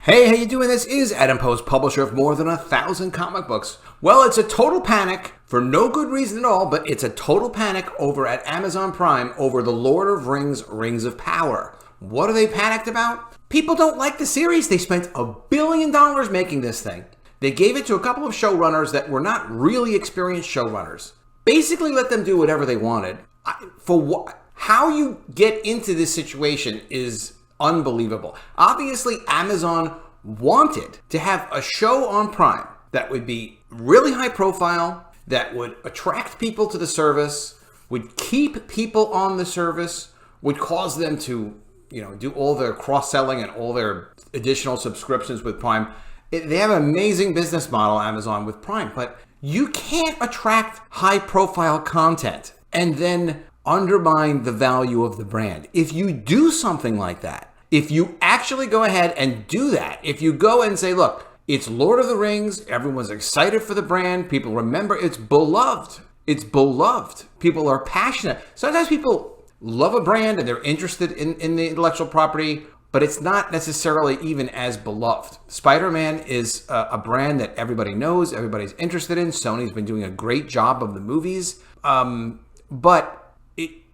Hey, how you doing? This is Adam Post, publisher of more than 1,000 comic books. Well, it's a total panic for no good reason at all, but it's a total panic over at Amazon Prime over The Lord of Rings, Rings of Power. What are they panicked about? People don't like the series. They spent $1 billion making this thing. They gave it to a couple of showrunners that were not really experienced showrunners. Basically let them do whatever they wanted. How you get into this situation is unbelievable. Obviously, Amazon wanted to have a show on Prime that would be really high profile, that would attract people to the service, would keep people on the service, would cause them to, do all their cross-selling and all their additional subscriptions with Prime. They have an amazing business model, Amazon, with Prime, but you can't attract high-profile content and then undermine the value of the brand. If you do something like that, if you actually go ahead and do that, if you go and say, look, it's Lord of the Rings, everyone's excited for the brand, people remember it's beloved. It's beloved. People are passionate. Sometimes people love a brand and they're interested in the intellectual property, but it's not necessarily even as beloved. Spider-Man is a brand that everybody knows, everybody's interested in. Sony's been doing a great job of the movies, but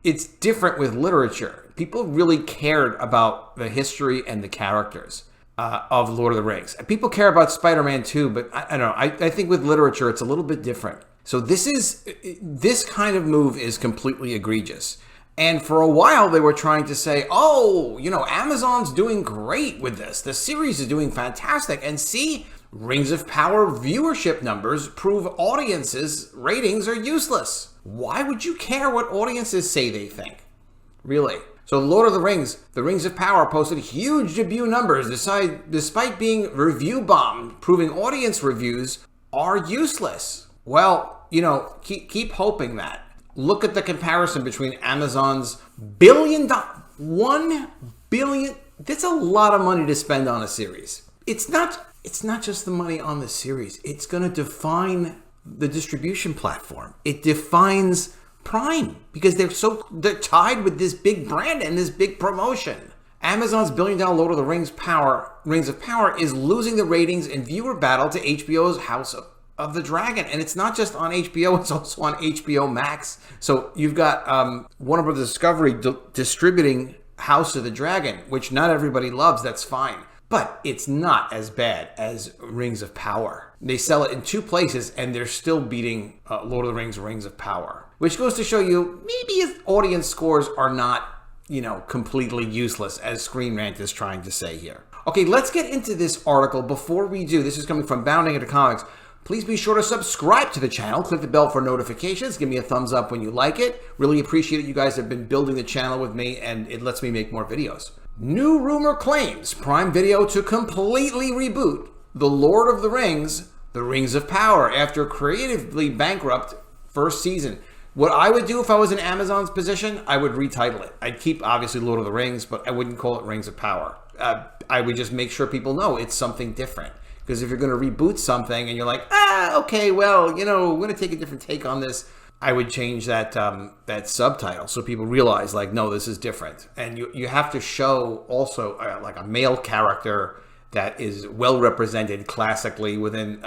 it's different with literature. People really cared about the history and the characters of Lord of the Rings. People care about Spider-Man too, but I don't know. I think with literature, it's a little bit different. So this kind of move is completely egregious. And for a while, they were trying to say, Amazon's doing great with this. The series is doing fantastic. And see, Rings of Power viewership numbers prove audiences' ratings are useless. Why would you care what audiences say they think? Really? So Lord of the Rings of Power posted huge debut numbers despite being review bombed, proving audience reviews are useless. Well, keep hoping that. Look at the comparison between Amazon's $1 billion. That's a lot of money to spend on a series. It's not just the money on the series. It's going to define the distribution platform. It defines Prime because they're tied with this big brand and this big promotion. Amazon's $1 billion Lord of the Rings of Power is losing the ratings and viewer battle to HBO's House of the Dragon. And it's not just on HBO, it's also on HBO Max. So you've got Warner Bros. Discovery distributing House of the Dragon, which not everybody loves, that's fine. But it's not as bad as Rings of Power. They sell it in two places and they're still beating Lord of the Rings, Rings of Power. Which goes to show you, maybe audience scores are not, completely useless, as Screen Rant is trying to say here. Okay, let's get into this article. Before we do, this is coming from Bounding into Comics. Please be sure to subscribe to the channel. Click the bell for notifications. Give me a thumbs up when you like it. Really appreciate it. You guys have been building the channel with me, and it lets me make more videos. New rumor claims Prime Video to completely reboot The Lord of the Rings, The Rings of Power, after creatively bankrupt first season. What I would do if I was in Amazon's position, I would retitle it. I'd keep, obviously, Lord of the Rings, but I wouldn't call it Rings of Power. I would just make sure people know it's something different. Because if you're going to reboot something and you're like, okay, well, we're going to take a different take on this, I would change that subtitle so people realize, no, this is different. And you have to show also a male character that is well represented classically within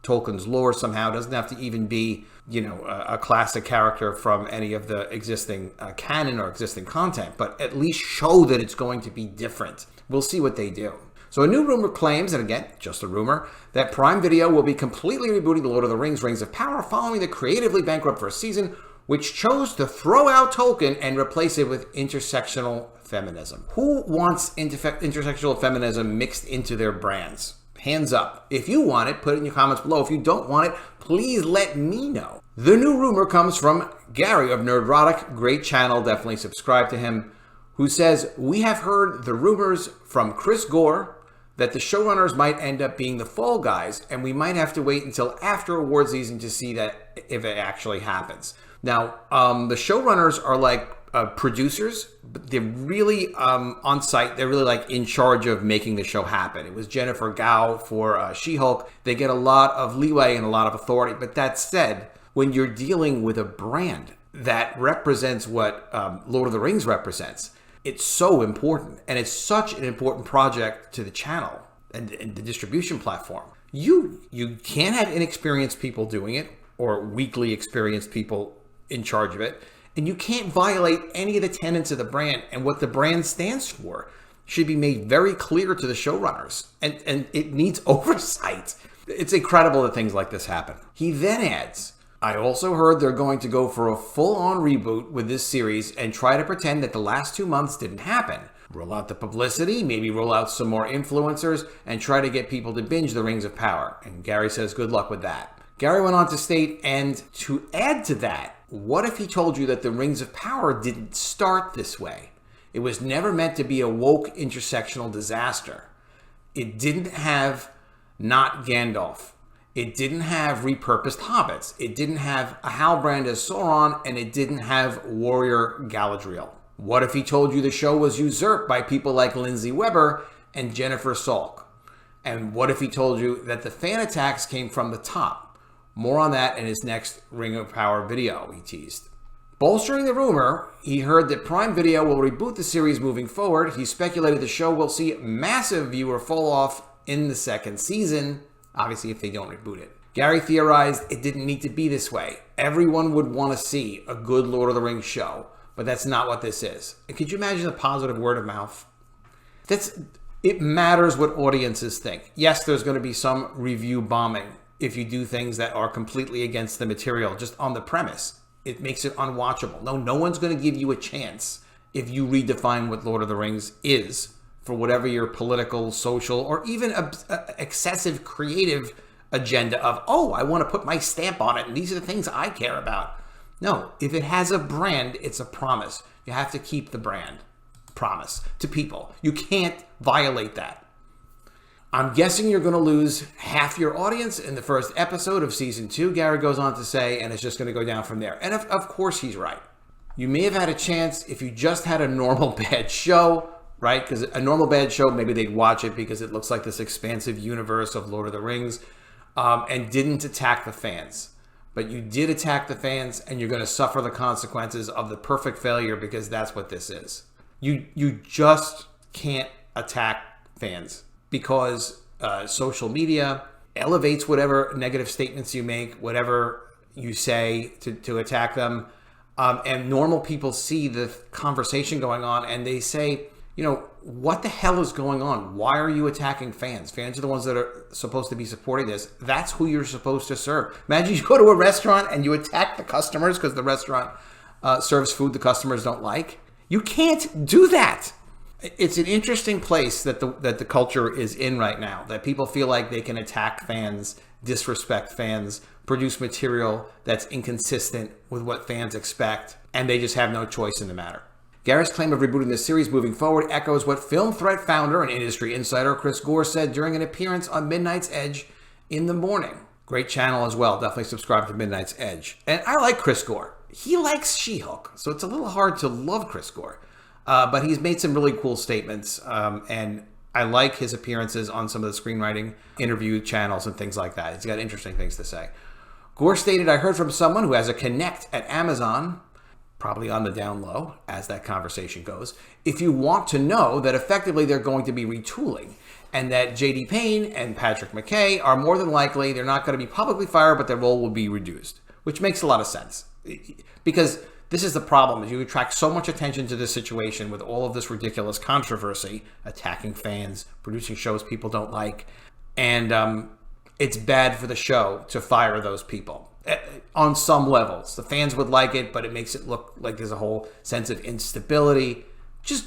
Tolkien's lore somehow. It doesn't have to even be, a classic character from any of the existing canon or existing content, but at least show that it's going to be different. We'll see what they do. So a new rumor claims, and again, just a rumor, that Prime Video will be completely rebooting The Lord of the Rings, Rings of Power following the creatively bankrupt first season, which chose to throw out Tolkien and replace it with intersectional feminism. Who wants intersectional feminism mixed into their brands? Hands up. If you want it, put it in your comments below. If you don't want it, please let me know. The new rumor comes from Gary of Nerdrotic, great channel, definitely subscribe to him, who says, we have heard the rumors from Chris Gore that the showrunners might end up being the fall guys, and we might have to wait until after award season to see that if it actually happens. Now, the showrunners are like producers, but they're really on site. They're really in charge of making the show happen. It was Jennifer Gao for She-Hulk. They get a lot of leeway and a lot of authority. But that said, when you're dealing with a brand that represents what Lord of the Rings represents, it's so important, and it's such an important project to the channel and the distribution platform. You can't have inexperienced people doing it or weakly experienced people in charge of it. And you can't violate any of the tenets of the brand, and what the brand stands for should be made very clear to the showrunners, and it needs oversight. It's incredible that things like this happen. He then adds, I also heard they're going to go for a full-on reboot with this series and try to pretend that the last 2 months didn't happen. Roll out the publicity, maybe roll out some more influencers, and try to get people to binge the Rings of Power. And Gary says, good luck with that. Gary went on to state, and to add to that, what if he told you that the Rings of Power didn't start this way? It was never meant to be a woke intersectional disaster. It didn't have not Gandalf. It didn't have repurposed hobbits. It didn't have a Halbrand as Sauron, and it didn't have warrior Galadriel. What if he told you the show was usurped by people like Lindsay Weber and Jennifer Salk? And what if he told you that the fan attacks came from the top? More on that in his next Ring of Power video, he teased. Bolstering the rumor, he heard that Prime Video will reboot the series moving forward. He speculated the show will see massive viewer fall off in the second season, obviously if they don't reboot it. Gary theorized it didn't need to be this way. Everyone would want to see a good Lord of the Rings show, but that's not what this is. And could you imagine the positive word of mouth? It matters what audiences think. Yes, there's going to be some review bombing if you do things that are completely against the material, just on the premise. It makes it unwatchable. No one's going to give you a chance if you redefine what Lord of the Rings is for whatever your political, social, or even excessive creative agenda of, oh, I want to put my stamp on it, and these are the things I care about. No, if it has a brand, it's a promise. You have to keep the brand promise to people. You can't violate that. I'm guessing you're going to lose half your audience in the first episode of season 2, Gary goes on to say, and it's just going to go down from there. And of course he's right. You may have had a chance if you just had a normal bad show, right? Because a normal bad show, maybe they'd watch it because it looks like this expansive universe of Lord of the Rings, and didn't attack the fans. But you did attack the fans, and you're going to suffer the consequences of the perfect failure, because that's what this is. You just can't attack fans, because social media elevates whatever negative statements you make, whatever you say to attack them. And normal people see the conversation going on and they say, what the hell is going on? Why are you attacking fans? Fans are the ones that are supposed to be supporting this. That's who you're supposed to serve. Imagine you go to a restaurant and you attack the customers because the restaurant serves food the customers don't like. You can't do that. It's an interesting place that the culture is in right now, that people feel like they can attack fans, disrespect fans, produce material that's inconsistent with what fans expect, and they just have no choice in the matter. Gary's claim of rebooting the series moving forward echoes what Film Threat founder and industry insider Chris Gore said during an appearance on Midnight's Edge in the morning. Great channel as well. Definitely subscribe to Midnight's Edge. And I like Chris Gore. He likes She-Hulk, so it's a little hard to love Chris Gore. But he's made some really cool statements, and I like his appearances on some of the screenwriting interview channels and things like that. He's got interesting things to say. Gore stated, I heard from someone who has a connect at Amazon, probably on the down low as that conversation goes, if you want to know that effectively they're going to be retooling, and that J.D. Payne and Patrick McKay are more than likely, they're not going to be publicly fired, but their role will be reduced, which makes a lot of sense. Because this is the problem, is you attract so much attention to this situation with all of this ridiculous controversy, attacking fans, producing shows people don't like, and it's bad for the show to fire those people on some levels. The fans would like it, but it makes it look like there's a whole sense of instability. Just,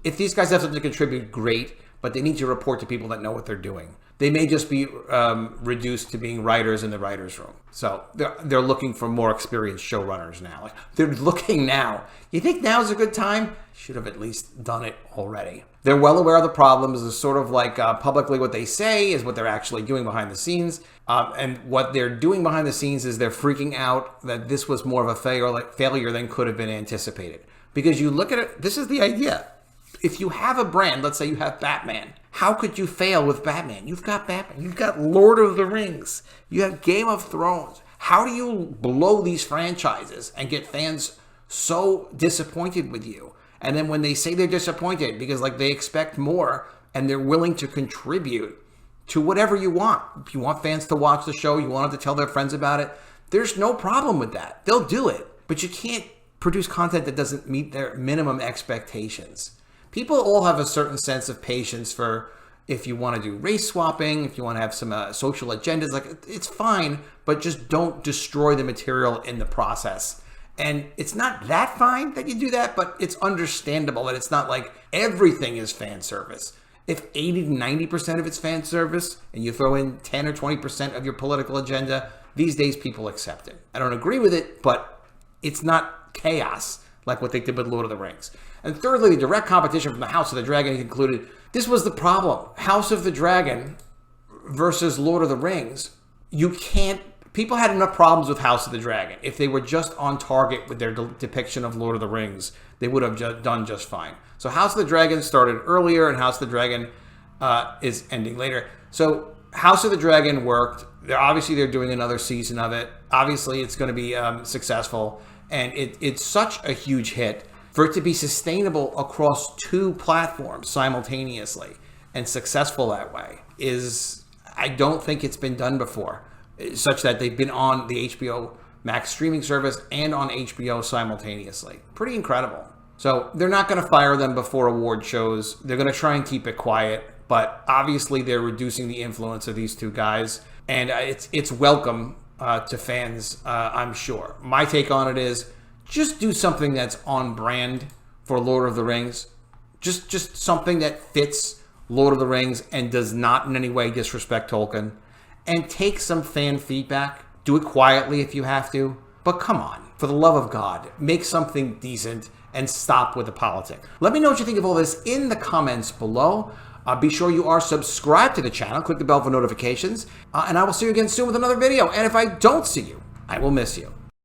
if these guys have something to contribute, great, but they need to report to people that know what they're doing. They may just be reduced to being writers in the writer's room. So they're looking for more experienced showrunners now. Like, they're looking now. You think now's a good time? Should have at least done it already. They're well aware of the problems. It's sort of like publicly what they say is what they're actually doing behind the scenes. And what they're doing behind the scenes is they're freaking out that this was more of a failure than could have been anticipated. Because you look at it, this is the idea. If you have a brand, let's say you have Batman, how could you fail with Batman? You've got Batman, you've got Lord of the Rings, you have Game of Thrones. How do you blow these franchises and get fans so disappointed with you? And then when they say they're disappointed because like they expect more, and they're willing to contribute to whatever you want. If you want fans to watch the show, you want them to tell their friends about it, there's no problem with that. They'll do it. But you can't produce content that doesn't meet their minimum expectations. People all have a certain sense of patience for if you want to do race swapping, if you want to have some social agendas, like it's fine, but just don't destroy the material in the process. And it's not that fine that you do that, but it's understandable that it's not like everything is fan service. If 80 to 90% of it's fan service and you throw in 10 or 20% of your political agenda, these days people accept it. I don't agree with it, but it's not chaos like what they did with Lord of the Rings. And thirdly, the direct competition from the House of the Dragon concluded, this was the problem. House of the Dragon versus Lord of the Rings, people had enough problems with House of the Dragon. If they were just on target with their depiction of Lord of the Rings, they would have done just fine. So House of the Dragon started earlier and House of the Dragon is ending later. So House of the Dragon worked. They're doing another season of it. Obviously, it's going to be successful. And it's such a huge hit. For it to be sustainable across 2 platforms simultaneously and successful that way I don't think it's been done before, such that they've been on the HBO Max streaming service and on HBO simultaneously. Pretty incredible. So they're not going to fire them before award shows. They're going to try and keep it quiet, but obviously they're reducing the influence of these 2 guys, and it's welcome to fans, I'm sure. My take on it is, just do something that's on brand for Lord of the Rings. Just something that fits Lord of the Rings and does not in any way disrespect Tolkien. And take some fan feedback. Do it quietly if you have to. But come on, for the love of God, make something decent and stop with the politics. Let me know what you think of all this in the comments below. Be sure you are subscribed to the channel. Click the bell for notifications. And I will see you again soon with another video. And if I don't see you, I will miss you.